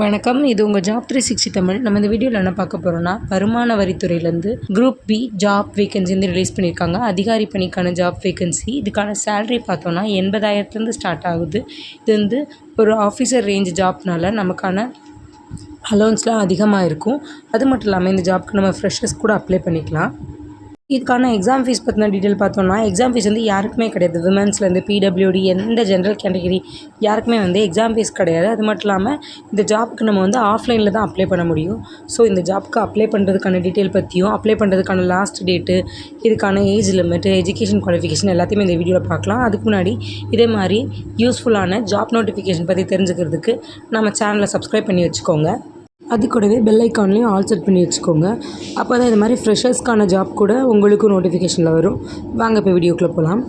வணக்கம். இது உங்கள் ஜாப் 360 தமிழ். நம்ம இந்த வீடியோவில் என்ன பார்க்க போகிறோம்னா, வருமான வரித்துறையிலேருந்து குரூப் பி ஜாப் வேகன்சி வந்து ரிலீஸ் பண்ணியிருக்காங்க. அதிகாரி பணிக்கான ஜாப் வேகன்சி. இதுக்கான சேலரி பார்த்தோன்னா 80,000லேருந்து ஸ்டார்ட் ஆகுது. இது வந்து ஒரு ஆஃபீஸர் ரேஞ்ச் ஜாப்னால நமக்கான அலோன்ஸ்லாம் அதிகமாக இருக்கும். அது மட்டும் இல்லாமல் இந்த ஜாப்க்கு நம்ம ஃப்ரெஷர்ஸ் கூட அப்ளை பண்ணிக்கலாம். இதுக்கான எக்ஸாம் ஃபீஸ் பற்றின டீட்டெயில் பார்த்தோம்னா, எக்ஸாம் ஃபீஸ் வந்து யாருக்குமே கிடையாது. விமென்ஸ்லேருந்து பிடபிள்யூடி எந்த ஜென்ரல் கேட்டகரி யாருக்குமே வந்து எக்ஸாம் ஃபீஸ் கிடையாது. அது மட்டும் இல்லாமல் இந்த ஜாப்புக்கு நம்ம வந்து ஆஃப்லைனில் தான் அப்ளை பண்ண முடியும். ஸோ இந்த ஜாப்புக்கு அப்ளை பண்ணுறதுக்கான டீட்டெயில் பற்றியும், அப்ளை பண்ணுறதுக்கான லாஸ்ட் டேட்டு, இதுக்கான ஏஜ் லிமிட்டு, எஜுகேஷன் குவாலிஃபிகேஷன் எல்லாத்தையுமே இந்த வீடியோவில் பார்க்கலாம். அதுக்கு முன்னாடி இதே மாதிரி யூஸ்ஃபுல்லான ஜாப் நோட்டிஃபிகேஷன் பற்றி தெரிஞ்சுக்கிறதுக்கு நம்ம சேனலை சப்ஸ்கிரைப் பண்ணி வச்சுக்கோங்க. அது கூடவே பெல் ஐக்கான்லேயும் ஆல் செட் பண்ணி வச்சுக்கோங்க. அப்போ தான் இது மாதிரி ஃப்ரெஷர்ஸ்க்கான ஜாப் கூட உங்களுக்கும் நோட்டிஃபிகேஷனில் வரும். வாங்க இப்போ வீடியோக்குள்ளே போகலாம்.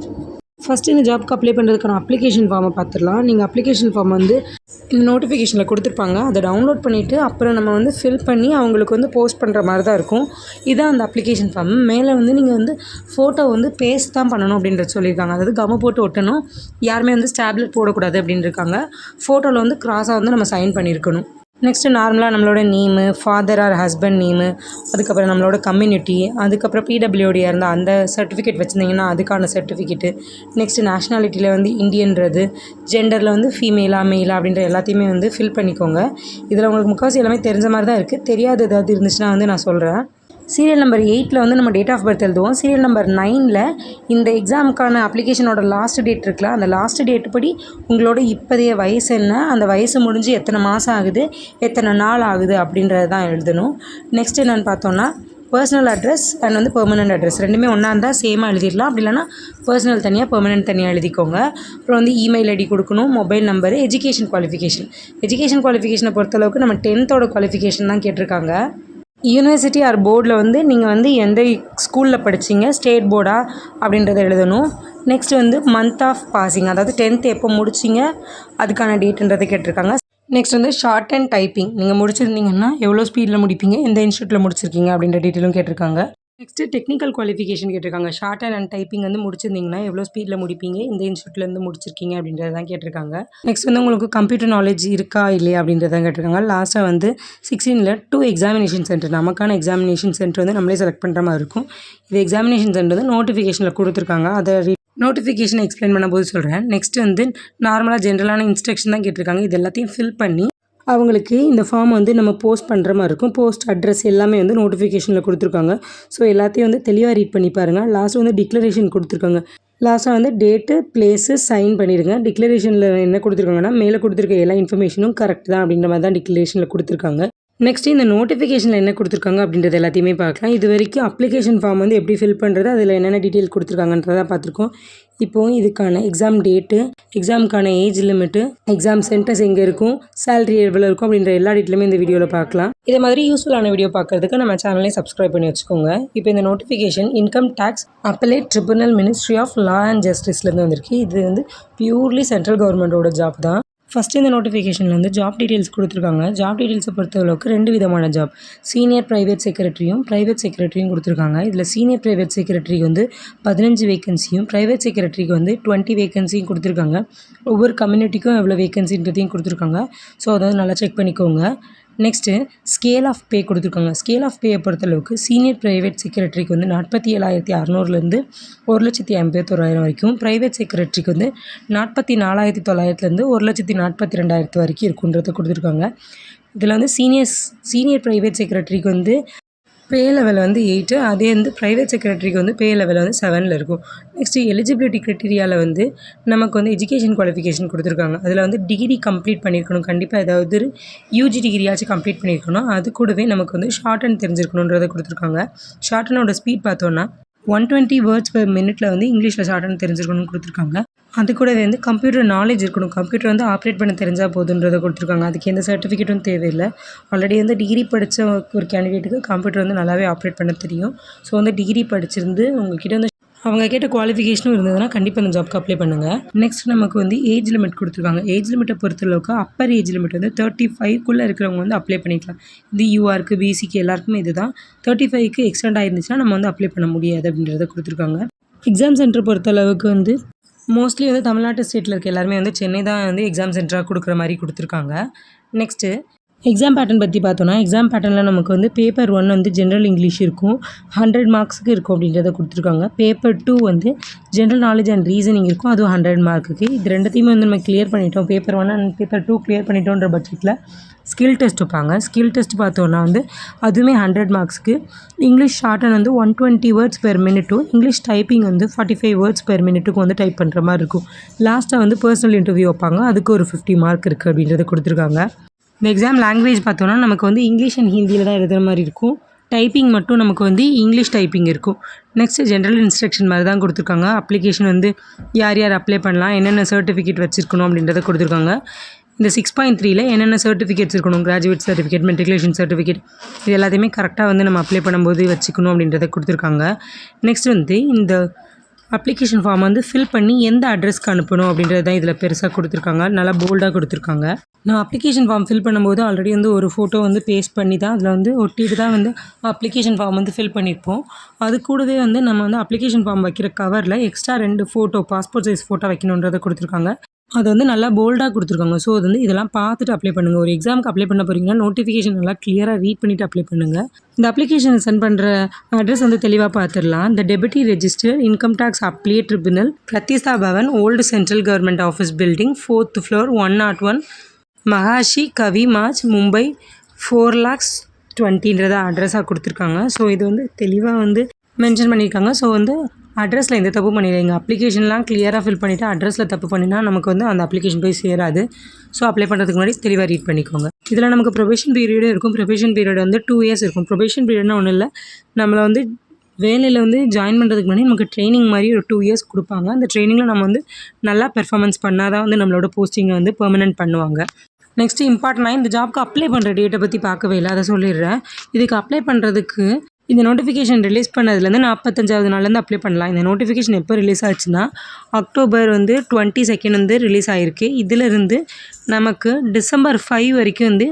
ஃபஸ்ட்டு இந்த ஜாப்க்கு அப்ளை பண்ணுறதுக்கான அப்ளிகேஷன் ஃபார்மை பார்த்துடலாம். நீங்கள் அப்ளிகேஷன் ஃபார்ம் வந்து இந்த நோட்டிஃபிகேஷனில் கொடுத்துருப்பாங்க. அதை டவுன்லோட் பண்ணிவிட்டு அப்புறம் நம்ம வந்து ஃபில் பண்ணி அவங்களுக்கு வந்து போஸ்ட் பண்ணுற மாதிரி தான் இருக்கும். இதுதான் அந்த அப்ளிகேஷன் ஃபார்ம். மேலே வந்து நீங்கள் வந்து ஃபோட்டோ வந்து பேஸ்ட் தான் பண்ணணும் அப்படின்றத சொல்லியிருக்காங்க. அதாவது கம்மு போட்டு ஒட்டணும். யாருமே வந்து ஸ்டாப்லெட் போடக்கூடாது அப்படின்னு இருக்காங்க. ஃபோட்டோவில் வந்து கிராஸாக வந்து நம்ம சைன் பண்ணியிருக்கணும். நெக்ஸ்ட்டு நார்மலாக நம்மளோட name, father or husband name, அதுக்கப்புறம் நம்மளோட கம்யூனிட்டி, அதுக்கப்புறம் பிடபிள்யூடியாக இருந்தால் அந்த சர்டிஃபிகேட் வச்சுருந்தீங்கன்னா அதுக்கான சர்டிஃபிகேட்டு, நெக்ஸ்ட்டு நேஷ்னாலிட்டியில் வந்து இந்தியன்றது, ஜெண்டரில் வந்து ஃபீமேலா மெயிலா அப்படின்ற எல்லாத்தையுமே வந்து ஃபில் பண்ணிக்கோங்க. இதில் உங்களுக்கு முக்கால்வாசி எல்லாமே தெரிஞ்ச மாதிரி தான் இருக்குது. தெரியாத ஏதாவது இருந்துச்சுன்னா வந்து நான் சொல்கிறேன். சீரியல் நம்பர் 8 வந்து நம்ம டேட் ஆஃப் பர்த் எழுதுவோம். சீரியல் நம்பர் 9 இந்த எக்ஸாமுக்கான அப்ளிகேஷனோட லாஸ்ட் டேட் இருக்குல்ல, அந்த லாஸ்ட் டேட் படி உங்களோட இப்போதைய வயசு என்ன, அந்த வயசு முடிஞ்சு எத்தனை மாதம் ஆகுது, எத்தனை நாள் ஆகுது அப்படின்றது தான் எழுதணும். நெக்ஸ்ட் என்னென்னு பார்த்தோன்னா, பர்சனல் அட்ரஸ் அண்ட் வந்து பெர்மனெண்ட் அட்ரஸ் ரெண்டுமே ஒன்றா இருந்தால் சேமாக எழுதிடலாம். அப்படி இல்லைனா பர்சனல் தனியாக, பெர்மனெண்ட் தனியாக எழுதிக்கோங்க. அப்புறம் வந்து இமெயில் ஐடி கொடுக்கணும், மொபைல் நம்பரு, எஜுகேஷன் குவாலிஃபிகேஷனை பொறுத்தளவுக்கு நம்ம 10th குவாலிஃபிகேஷன் தான் கேட்டிருக்காங்க. யூனிவர்சிட்டி ஆர் போர்டில் வந்து நீங்கள் வந்து எந்த ஸ்கூலில் படிச்சிங்க, ஸ்டேட் போர்டா அப்படின்றத எழுதணும். நெக்ஸ்ட் வந்து மந்த் ஆஃப் பாசிங், அதாவது 10th எப்போ முடிச்சிங்க அதுக்கான டேட்டுன்றதை கேட்டிருக்காங்க. நெக்ஸ்ட் வந்து ஷார்ட் அண்ட் டைப்பிங், நீங்கள் முடிச்சிருந்தீங்கன்னா எவ்வளோ ஸ்பீடில் முடிப்பீங்க, எந்த இன்ஸ்டியூட்டில் முடிச்சிருக்கீங்க அப்படின்ற டீட்டெயிலும் கேட்டிருக்காங்க. நெக்ஸ்ட்டு டெக்னிக்கல் குவாலிஃபிகேஷன் கேட்டிருக்காங்க. ஷார்ட் அண்ட் டைப்பிங் வந்து முடிச்சிருந்தீங்கன்னா எவ்வளோ ஸ்பீடில் முடிப்பீங்க, இந்த இன்ஸ்டியூட்லேருந்து முடிச்சிருக்கீங்க அப்படின்றது தான் கேட்டிருக்காங்க. நெக்ஸ்ட் வந்து உங்களுக்கு கம்ப்யூட்டர் நாலேஜ் இருக்கா இல்லையா அப்படின்றதான் கேட்டிருக்காங்க. லாஸ்ட்டாக வந்து 16ல் 2 எக்ஸாமினேஷன் சென்டர், நமக்கான எக்ஸாமினேஷன் சென்டர் வந்து நம்மளே செலக்ட் பண்ணுற மாதிரி இருக்கும். இது எக்ஸாமினேஷன் சென்டர் வந்து நோட்டிஃபிகேஷனில் கொடுத்துருக்காங்க. அதை நோட்டிஃபிகேஷனை எக்ஸ்பிளைன் பண்ணும்போது சொல்கிறேன். நெக்ஸ்ட் வந்து நார்மலாக ஜென்ரலான இன்ஸ்ட்ரக்ஷன் தான் கேட்டிருக்காங்க. இது எல்லாத்தையும் ஃபில் பண்ணி அவங்களுக்கு இந்த ஃபார்ம் வந்து நம்ம போஸ்ட் பண்ணுற மாதிரி இருக்கும். போஸ்ட் அட்ரஸ் எல்லாமே வந்து நோட்டிஃபிகேஷனில் கொடுத்துருக்காங்க. ஸோ எல்லாத்தையும் வந்து தெளிவாக ரீட் பண்ணி பாருங்கள். லாஸ்ட்டு வந்து டிக்ளரேஷன் கொடுத்துருக்காங்க. லாஸ்ட்டாக வந்து டேட்டு, பிளேஸு, சைன் பண்ணிடுங்க. டிக்ளரேஷனில் என்ன கொடுத்துருக்காங்கன்னா, மேலே கொடுத்துருக்க எல்லா இன்ஃபர்மேஷனும் கரெக்ட் தான் அப்படின்ற மாதிரி தான் டிக்ளரேஷனில் கொடுத்துருக்காங்க. நெக்ஸ்ட்டு இந்த நோட்டிஃபிகேஷனில் என்ன கொடுத்துருக்காங்க அப்படின்றது எல்லாத்தையுமே பார்க்கலாம். இது வரைக்கும் அப்ளிகேஷன் ஃபார்ம் வந்து எப்படி ஃபில் பண்ணுறது, அதில் என்னென்ன டீட்டெயில் கொடுத்துருக்காங்கன்றதை பார்த்துருக்கோம். இப்போது இதுக்கான எக்ஸாம் டேட்டு, எக்ஸாமுக்கான ஏஜ் லிமிட்டு, எக்ஸாம் சென்டர்ஸ் எங்கே இருக்கும், சேலரி எவ்வளோ இருக்கும் அப்படின்ற எல்லா டீட்டெயிலுமே இந்த வீடியோவில் பார்க்கலாம். இதே மாதிரி யூஸ்ஃபுல்லான வீடியோ பார்க்குறதுக்கு நம்ம சேனலையும் சப்ஸ்கிரைப் பண்ணி வச்சுக்கோங்க. இப்போ இந்த notification income tax appellate tribunal ministry of law and ஜஸ்டிஸ்லேருந்து வந்திருக்கு. இது வந்து பியூர்லி சென்ட்ரல் கவர்மெண்ட்டோட ஜாப் தான். ஃபஸ்ட்டு இந்த நோட்டிஃபிகேஷனில் வந்து ஜாப் டீட்டெயில்ஸ் கொடுத்துருக்காங்க. ஜாப் டீட்டெயில்ஸை பொறுத்தளவுக்கு 2 விதமான ஜாப், சீனியர் ப்ரைவேட் செக்ரட்டரியும் கொடுத்துருக்காங்க. இதில் சீனியர் ப்ரைவேட் செக்ரட்டரிக்கு வந்து 15 வேகன்சியும், ப்ரைவேட் செக்ரட்டரிக்கு வந்து 20 வேகன்சியும் கொடுத்துருக்காங்க. ஒவ்வொரு கம்யூனிட்டிக்கும் எவ்வளோ வேகன்சின்றதையும் கொடுத்துருக்காங்க. ஸோ அதை நல்லா செக் பண்ணிக்கோங்க. நெக்ஸ்ட்டு ஸ்கேல் ஆஃப் பே கொடுத்துருக்காங்க. ஸ்கேல் ஆஃப் பேயை பொறுத்தளவுக்கு சீனியர் ப்ரைவேட் செக்ரட்டரிக்கு வந்து 47,600லேருந்து 1,51,000 வரைக்கும், ப்ரைவேட் செக்ரட்டரிக்கு வந்து 44,900லேருந்து 1,42,000 வரைக்கும் இருக்குன்றதை கொடுத்துருக்காங்க. இதில் வந்து சீனியர் ப்ரைவேட் செக்ரட்டரிக்கு வந்து பே லெவல் வந்து 8, அதே வந்து ப்ரைவேட் செக்ரட்டரிக்கு வந்து பே லெவல் வந்து 7ல் இருக்கும். நெக்ஸ்ட்டு எலிஜிபிலிட்டி க்ரைட்டீரியாவில் வந்து நமக்கு வந்து எஜுகேஷன் குவாலிஃபிகேஷன் கொடுத்துருக்காங்க. அதில் வந்து டிகிரி கம்ப்ளீட் பண்ணியிருக்கணும். கண்டிப்பாக ஏதாவது யூஜி டிகிரியாச்சும் கம்ப்ளீட் பண்ணியிருக்கணும். அது கூடவே நமக்கு வந்து ஷார்ட் ஹேண்ட் தெரிஞ்சிருக்கணுன்றதை கொடுத்துருக்காங்க. ஷார்ட் ஹேண்டோட ஸ்பீட் பார்த்தோன்னா 120 வேர்ட்ஸ் பெர் மினிட்டில் வந்து இங்கிலீஷில் ஷார்ட் ஹேண்ட் தெரிஞ்சிருக்கணும்னு கொடுத்துருக்காங்க. அது கூடவே வந்து கம்ப்யூட்டர் நாலேஜ் இருக்கணும். கம்ப்யூட்டர் வந்து ஆப்ரேட் பண்ண தெரிஞ்சால் போதுன்றதை கொடுத்துருக்காங்க. அதுக்கு எந்த சர்டிஃபிகேட்டும் தேவையில்லை. ஆல்ரெடி வந்து டிகிரி படித்த ஒரு கேண்டிடேட்டுக்கு கம்ப்யூட்டர் வந்து நல்லாவே ஆப்ரேட் பண்ண தெரியும். ஸோ வந்து டிகிரி படிச்சிருந்து உங்ககிட்ட வந்து அவங்க கேட்ட குவாலிஃபிகேஷனும் இருந்ததுன்னா கண்டிப்பாக இந்த ஜாப்க்கு அப்ளை பண்ணுங்கள். நெக்ஸ்ட் நமக்கு வந்து ஏஜ் லிமிட் கொடுத்துருக்காங்க. ஏஜ் லிமிட்டை பொறுத்தளவுக்கு அப்பர் ஏஜ் லிமிட் வந்து 35க்குள்ளே இருக்கிறவங்க வந்து அப்ளை பண்ணிக்கலாம். இது யூஆருக்கு, பிசிக்கு எல்லாருக்குமே இது தான். 35க்கு எக்ஸ்டெண்ட் ஆயிருந்துச்சுன்னா நம்ம வந்து அப்ளை பண்ண முடியாது அப்படின்றத கொடுத்துருக்காங்க. எக்ஸாம் சென்டர் பொறுத்தளவுக்கு வந்து மோஸ்ட்லி வந்து தமிழ்நாட்டு ஸ்டேட்டில் இருக்க எல்லாருமே வந்து சென்னை தான் வந்து எக்ஸாம் சென்டராக கொடுக்குற மாதிரி கொடுத்துருக்காங்க. நெக்ஸ்ட்டு எக்ஸாம் பேட்டர்ன் பற்றி பார்த்தோன்னா எக்ஸாம் பேட்டர்னில் நமக்கு வந்து பேப்பர் 1 வந்து ஜென்ரல் இங்கிலீஷ் இருக்கும், 100 மார்க்ஸுக்கு இருக்கும் அப்படின்றத கொடுத்துருக்காங்க. பேப்பர் 2 வந்து ஜென்ரல் நாலேஜ் அண்ட் ரீசனிங் இருக்கும், அதுவும் 100 மார்க்குக்கு. இது ரெண்டுத்தையுமே வந்து நம்ம கிளியர் பண்ணிட்டோம், பேப்பர் 1 அண்ட் பேப்பர் 2 கிளியர் பண்ணிட்டோன்ற பட்சத்தில் ஸ்கில் டெஸ்ட் வைப்பாங்க. ஸ்கில் டெஸ்ட் பார்த்தோன்னா வந்து அதுவுமே 100 மார்க்ஸுக்கு. இங்கிலீஷ் ஷார்ட் அண்ட் வந்து 120 வேர்ட்ஸ் பெர் மினிட்டும், இங்கிலீஷ் டைப்பிங் வந்து 45 வேர்ட்ஸ் பெர் மினிட்டுக்கும் வந்து டைப் பண்ணுற மாதிரி இருக்கும். லாஸ்ட்டாக வந்து பர்சனல் இன்டர்வியூ வைப்பாங்க, அதுக்கு ஒரு 50 மார்க் இருக்குது அப்படின்றத கொடுத்துருக்காங்க. இந்த எக்ஸாம் லாங்குவேஜ் பார்த்தோன்னா நமக்கு வந்து இங்கிலீஷ் அண்ட் ஹிந்தியில் தான் எழுதுகிற மாதிரி இருக்கும். டைப்பிங் மட்டும் நமக்கு வந்து இங்கிலீஷ் டைப்பிங் இருக்கும். நெக்ஸ்ட்டு ஜென்ரல் இன்ஸ்ட்ரக்ஷன் மாதிரி தான் கொடுத்துருக்காங்க. அப்ளிகேஷன் வந்து யார் யார் அப்ளை பண்ணலாம், என்னென்ன சர்டிஃபிகேட் வச்சுருக்கணும் அப்படின்றத கொடுத்துருக்காங்க. இந்த 6.3ல என்னென்ன சர்டிஃபிகேட்ஸ் இருக்கணும், கிராஜுவேட் சர்டிஃபிகேட், மெட்ரிகுலேஷன் சர்டிஃபிகேட், இது எல்லாத்தையுமே கரெக்டாக வந்து நம்ம அப்ளை பண்ணும்போது வச்சுக்கணும் அப்படின்றத கொடுத்துருக்காங்க. நெக்ஸ்ட் வந்து இந்த அப்ளிகேஷன் ஃபார்ம் வந்து ஃபில் பண்ணி எந்த அட்ரஸ்க்கு அனுப்பணும் அப்படின்றது தான் இதில் பெருசாக கொடுத்துருக்காங்க, நல்லா போல்டாக கொடுத்துருக்காங்க. நான் அப்ளிகேஷன் ஃபார்ம் ஃபில் பண்ணும்போது ஆல்ரெடி வந்து ஒரு ஃபோட்டோ வந்து பேஸ்ட் பண்ணி தான் அதில் வந்து ஒட்டிட்டு தான் வந்து அப்ளிகேஷன் ஃபார்ம் வந்து ஃபில் பண்ணியிருப்போம். அது கூடவே வந்து நம்ம வந்து அப்ளிகேஷன் ஃபார்ம் வைக்கிற கவரில் extra 2 photo, passport size photo வைக்கணுன்றதை கொடுத்துருக்காங்க. அது வந்து நல்லா போல்டாக கொடுத்துருக்காங்க. ஸோ அது வந்து இதெல்லாம் பார்த்துட்டு அப்ளை பண்ணுங்கள். ஒரு எக்ஸாமுக்கு அப்ளை பண்ண போகிறீங்கன்னா நோட்டிஃபிகேஷன் நல்லா கிளியராக ரீட் பண்ணிவிட்டு அப்ளை பண்ணுங்கள். இந்த அப்ளிகேஷன் சென்ட் பண்ணுற அட்ரஸ் வந்து தெளிவாக பார்த்துடலாம். The deputy register income tax appellate tribunal, Pratishtha Bhavan, old central government office building, 4th floor, 101, Maharshi Karve Marg, Mumbai, 4,20,000ன்றத அட்ரஸாக கொடுத்துருக்காங்க. ஸோ இது வந்து தெளிவாக வந்து மென்ஷன் பண்ணியிருக்காங்க. ஸோ வந்து அட்ரஸில் எந்த தப்பு பண்ணிடுறீங்க, அப்ளிகேஷன்லாம் கிளியராக ஃபில் பண்ணிவிட்டு அட்ரஸில் தப்பு பண்ணினா நமக்கு வந்து அந்த அப்ளிகேஷன் போய் சேராது. ஸோ அப்ளை பண்ணுறதுக்கு முன்னாடி தெளிவாக ரீட் பண்ணிக்கோங்க. இதில் நமக்கு ப்ரொபேஷன் பீரியடும் இருக்கும். ப்ரொபேஷன் பீரியட் வந்து 2 years இருக்கும். ப்ரொபேஷன் பீரியட்னா ஒன்றும் இல்லை, நம்மளை வந்து வேலையில் வந்து ஜாயின் பண்ணுறதுக்கு முன்னாடி நமக்கு ட்ரைனிங் மாதிரி ஒரு 2 years கொடுப்பாங்க. அந்த ட்ரைனிங்கில் நம்ம வந்து நல்லா பெர்ஃபார்மன்ஸ் பண்ணால் தான் வந்து நம்மளோட போஸ்டிங்கை வந்து பெர்மனெண்ட் பண்ணுவாங்க. நெக்ஸ்ட்டு இம்பார்ட்டனாக இந்த ஜாப்க்கு அப்ளை பண்ணுற டேட்டை பற்றி பார்க்கவே இல்லை, அதை சொல்லிடுறேன். இதுக்கு அப்ளை பண்ணுறதுக்கு இந்த நோட்டிஃபிகேஷன் ரிலீஸ் பண்ணதுலேருந்து 45வது நாள்லேருந்து அப்ளை பண்ணலாம். இந்த நோட்டிஃபிகேஷன் எப்போ ரிலீஸ் ஆச்சுன்னா அக்டோபர் வந்து 22nd வந்து ரிலீஸ் ஆகிருக்கு. இதிலிருந்து நமக்கு டிசம்பர் 5 வரைக்கும் வந்து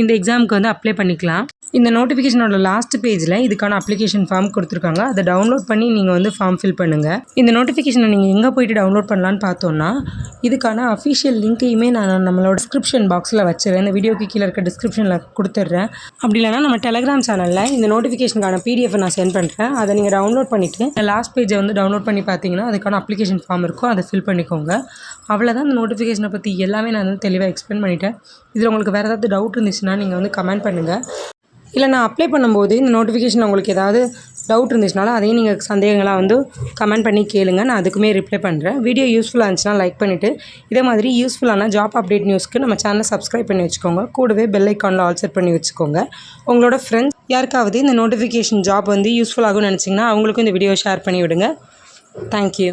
இந்த எக்ஸாமுக்கு வந்து அப்ளை பண்ணிக்கலாம். இந்த நோட்டிஃபிகேஷனோட லாஸ்ட் பேஜில் இதுக்கான அப்ளிகேஷன் ஃபார்ம் கொடுத்துருக்காங்க, அதை டவுன்லோட் பண்ணி நீங்கள் வந்து ஃபார்ம் ஃபில் பண்ணுங்கள். இந்த நோட்டிஃபிகேஷனை நீங்கள் எங்கே போய்ட்டு டவுன்லோட் பண்ணலான்னு பார்த்தோன்னா இதுக்கான அஃபிஷியல் லிங்க்கையுமே நான் நம்மளோட டிஸ்கிரிப்ஷன் பாக்ஸில் வச்சுருவேன். இந்த வீடியோக்கு கீழே இருக்க டிஸ்கிரிப்ஷனில் கொடுத்துட்றேன். அப்படி இல்லைனா நம்ம டெலகிராம் சேனலில் இந்த நோட்டிஃபிகேஷனுக்கான PDF நான் சென்ட் பண்ணுறேன், அதை நீங்கள் டவுன்லோட் பண்ணிவிட்டு லாஸ்ட் பேஜை வந்து டவுன்லோட் பண்ணி பார்த்தீங்கன்னா அதுக்கான அப்ளிகேஷன் ஃபார்ம் இருக்கும், அதை ஃபில் பண்ணிக்கோங்க. அவ்வளோதான். இந்த நோட்டிஃபிகேஷனை பற்றி எல்லாமே நான் வந்து தெளிவாக எக்ஸ்பிளைன் பண்ணிட்டேன். இதில் உங்களுக்கு வேறு ஏதாவது டவுட் இருந்துச்சுன்னா நீங்கள் வந்து கமெண்ட் பண்ணுங்கள். இல்லை நான் அப்ளை பண்ணும்போது இந்த நோட்டிஃபிகேஷன் உங்களுக்கு ஏதாவது டவுட் இருந்துச்சுனாலும் அதையும் நீங்கள் சந்தேகங்களாக வந்து கமெண்ட் பண்ணி கேளுங்க, நான் அதுக்குமே ரிப்ளை பண்ணுறேன். வீடியோ யூஸ்ஃபுல்லாக இருந்துச்சுன்னா லைக் பண்ணிவிட்டு இதே மாதிரி யூஸ்ஃபுல்லான ஜாப் அப்டேட் நியூஸ்க்கு நம்ம சேனலை சப்ஸ்கிரைப் பண்ணி வச்சுக்கோங்க. கூடவே பெல் ஐக்கானில் ஆல் செட் பண்ணி வச்சுக்கோங்க. உங்களோட ஃப்ரெண்ட்ஸ் யாருக்காவது இந்த நோட்டிஃபிகேஷன் ஜாப் வந்து யூஸ்ஃபுல்லாகும்னு நினச்சிங்கன்னா அவங்களுக்கும் இந்த வீடியோ ஷேர் பண்ணி விடுங்க. தேங்க்யூ.